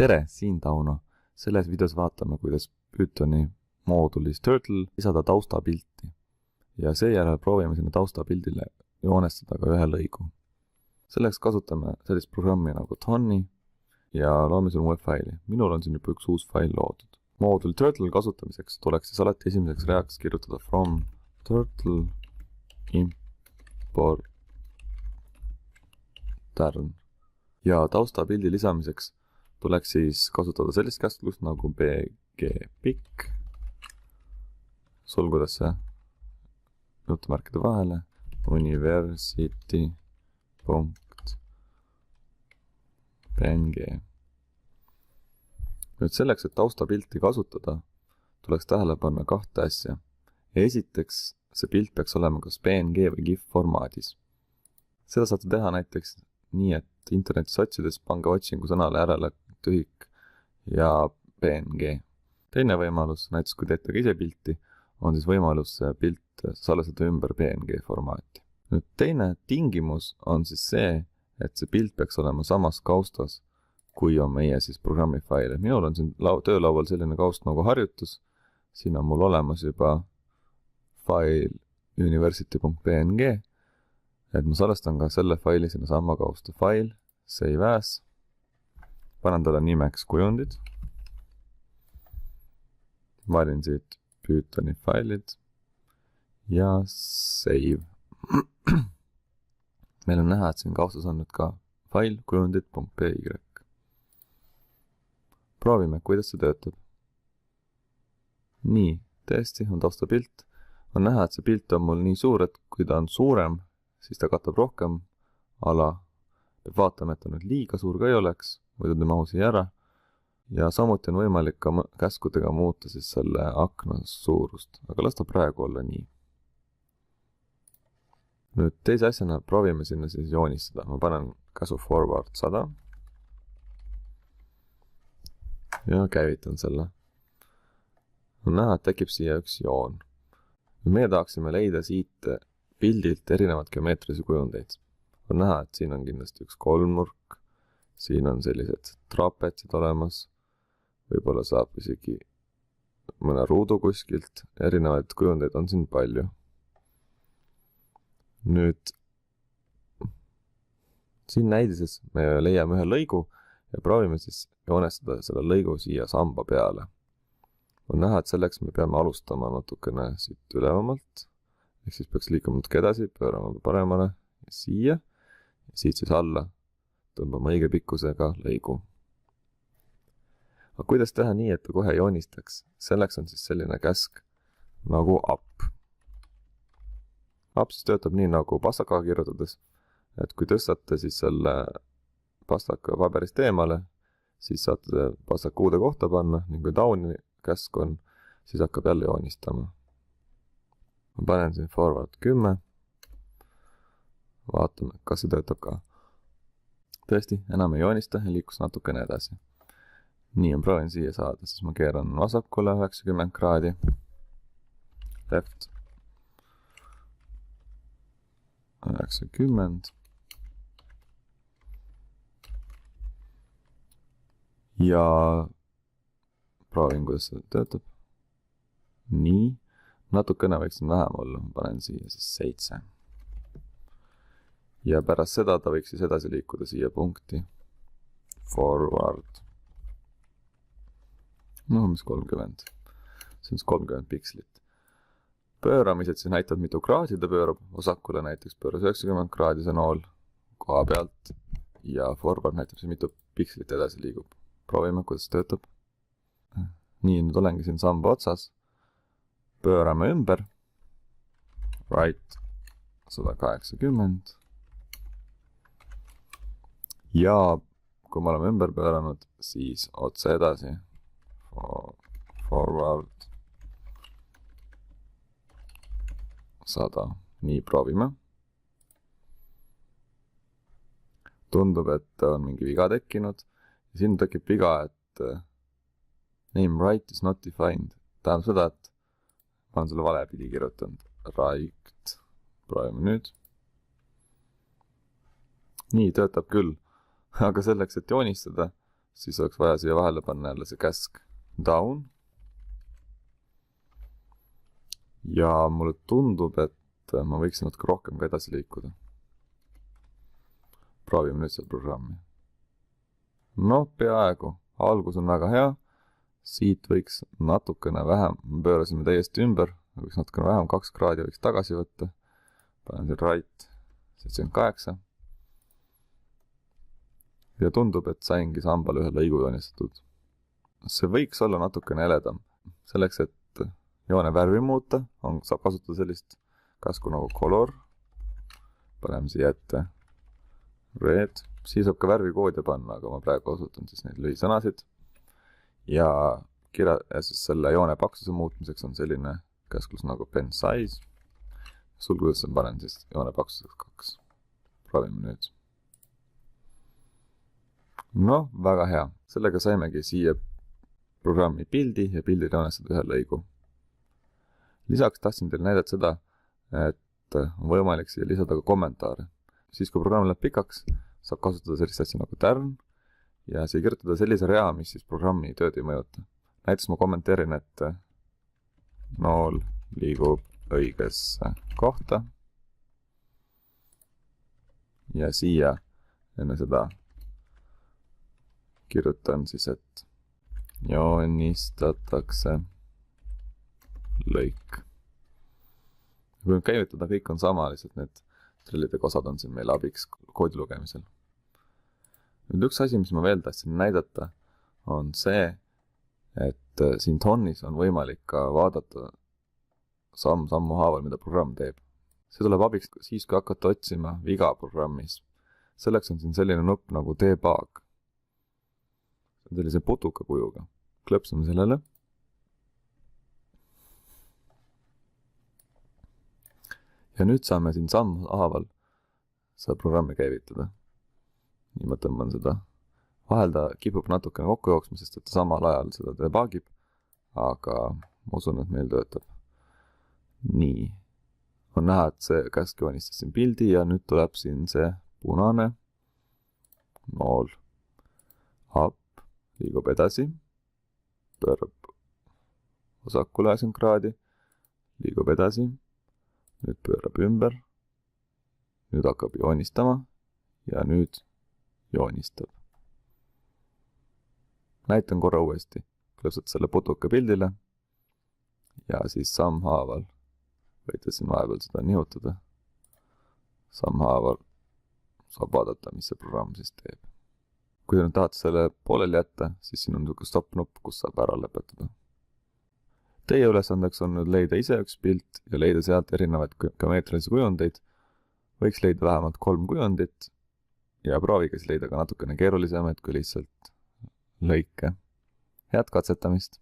Tere, siin Tauno. Selles videos vaatame, kuidas Pythoni moodulis Turtle lisada taustapilti. Ja seejärel proovime sinna taustapildile joonestada ka ühe lõigu. Selleks kasutame sellist programmi nagu Tonni ja loome selle uue faili. Minul on siin juba üks uus fail loodud. Moodul Turtle kasutamiseks tuleks siis alati esimeseks reaks kirjutada from Turtle import tärn. Ja taustapildi lisamiseks tuleks siis kasutada sellist käsklust nagu bgpick sulgudesse jutumärkide vahele university.png. Nüüd selleks, et taustapilti kasutada, tuleks tähele panna kahte asja. Esiteks, see pilt peaks olema kas PNG või GIF formaadis. Seda saate teha näiteks nii, et internetis otsides pange otsingu sõnale järele tühik ja PNG. Teine võimalus, näiteks kui teete ise pilti, on siis võimalus see pilt salvestada ümber PNG formaati. Nüüd teine tingimus on siis see, et see pilt peaks olema samas kaustas, kui on meie siis programmi faile. Minul on siin töölaual selline kaust nagu harjutus. Siin on mul olemas juba fail university.png, et ma salvestan ka selle faili sinna sama kausta. Fail, save as, panen talle nimeks kujundid, valin siit Pythoni failid ja save. Meil on näha, et siin kaustas on nüüd ka fail kujundid.py. Proovime, kuidas see töötab. Nii, tõesti on taustapilt. On näha, et see pilt on mul nii suur, et kui ta on suurem, siis ta katab rohkem ala. Peab vaatama, et ta nüüd liiga suur ka ei oleks, muidu ta mahu siia ära. Ja samuti on võimalik ka käskudega muuta siis selle akna suurust, aga las ta praegu olla nii. Nüüd teise asjana proovime sinna siis joonistada. Ma panen käsu forward 100 ja käivitan selle. On näha, et tekib siia üks joon. Meie tahaksime leida siit pildilt erinevad geomeetrilisi kujundeid. On näha, et siin on kindlasti üks kolmnurk, siin on sellised trapetsid olemas, võib-olla saab isegi mõne ruudu kuskilt, erinevaid kujundeid on siin palju. Nüüd, siin näidises me leiame ühe lõigu ja proovime siis joonestada selle lõigu siia samba peale. On näha, et selleks me peame alustama natukene siit ülevamalt, ehk siis peaks liikuma natuke edasi, pöörama paremale ja siia, ja siit siis alla tõmbame õige pikkusega lõigu. Aga kuidas teha nii, et ta kohe joonistaks? Selleks on siis selline käsk nagu up. Up siis töötab nii nagu pastakaga kirjutades, et kui tõstate siis selle pastaka paberist eemale, siis saate pastaka uude kohta panna, ning kui downi käsk on, siis hakkab jälle joonistama. Ma panen siin forward 10. Vaatame, kas see töötab ka. Tõesti, enam ei joonista ja liikus natukene edasi. Nii on proovin siia saada, siis ma keeran vasakule 90 kraadi. Left 90. Ja proovin, kuidas see töötab. Nii. Natukene võiksin vähem olla. Ma panen siia siis 7. Ja pärast seda ta võiks siis edasi liikuda siia punkti. Forward. No, mis 30. See on 30 pikslit. Pööramised siis näitavad, mitu kraadi ta pöörab. Vasakule näiteks pööras 90 kraadi see nool koha pealt. Ja forward näitab siis, mitu pikslit edasi liigub. Proovime, kuidas töötab. Nii, nüüd olengi siin samba otsas. Pöörame ümber. Right 180. Ja kui me oleme ümber pööranud, siis otse edasi. Forward 100. Nii proovime. Tundub, et on mingi viga tekkinud. Ja siin tekib viga, et name right is not defined. Tähendab seda, et ma olen selle vale pidi kirjutanud. Right. Proovime nüüd. Nii töötab küll. Aga selleks, et joonistada, siis oleks vaja siia vahele panna jälle see käsk down. Ja mulle tundub, et ma võiksin natuke rohkem ka edasi liikuda. Proovime nüüd seda programmi. No, peaaegu. Algus on väga hea. Siit võiks natukene vähem, pöörasime täiesti ümber, võiks natukene vähem, 2 kraadi võiks tagasi võtta. Panen siin right 78. Ja tundub, et saingi sambale ühe lõigu joonistatud. See võiks olla natukene heledam. Selleks, et joone värvi muuta, saab kasutada sellist käsku nagu color. Paneme siia ette red. Siis saab ka värvikoodi panna, aga ma praegu kasutan siis neid lühisõnasid. Ja siis selle joone paksuse muutmiseks on selline käsklus nagu pen size. Sulgudes panen siis joone paksuseks 2. Proovime nüüd. No, väga hea. Sellega saimegi siia programmi pildi ja pildile joonestada ühe lõigu. Lisaks tahtsin teile näidata seda, et on võimalik siia lisada ka kommentaare. Siis kui programm läheb pikaks, saab kasutada sellist asja nagu tärn ja siia kirjutada sellise rea, mis siis programmi tööd ei mõjuta. Näiteks ma kommenteerin, et nool liigub õigesse kohta ja siia enne seda kirjutan siis, et joonistatakse lõik. Kui nüüd käivitada, kõik on sama, lihtsalt need trillidega osad on siin meil abiks koodi lugemisel. Nüüd üks asi, mis ma veel tahtsin näidata, on see, et siin tonnis on võimalik ka vaadata sammu haaval, mida programm teeb. See tuleb abiks siis, kui hakata otsima viga programmis. Selleks on siin selline nupp nagu debug. Sellise putuka kujuga. Klõpsame sellele. Ja nüüd saame siin sammhaaval seda programmi käivitada. Nii ma tõmban seda. Vahel ta kipub natukene kokku jooksma, sest et ta samal ajal seda debugib, aga ma usun, et meil töötab. Nii. On näha, et see käsk joonistas siin pildi ja nüüd tuleb siin see punane nool. Up. Liigub edasi, pöörab vasakule 90 kraadi, liigub edasi, nüüd pöörab ümber, nüüd hakkab joonistama ja nüüd joonistab. Näitan korra uuesti, klõpsad selle putuka pildile ja siis sammhaaval, võite siin vahepeal seda nihutada, sammhaaval saab vaadata, mis see programm siis teeb. Kui te nüüd tahate selle pooleli jätta, siis siin on stop-nupp, kus saab ära lõpetada. Teie ülesandeks on nüüd leida ise üks pilt ja leida sealt erinevaid geomeetrilisi kujundeid. Võiks leida vähemalt 3 kujundit ja proovige siis leida ka natukene keerulisemaid kui lihtsalt lõike. Head katsetamist!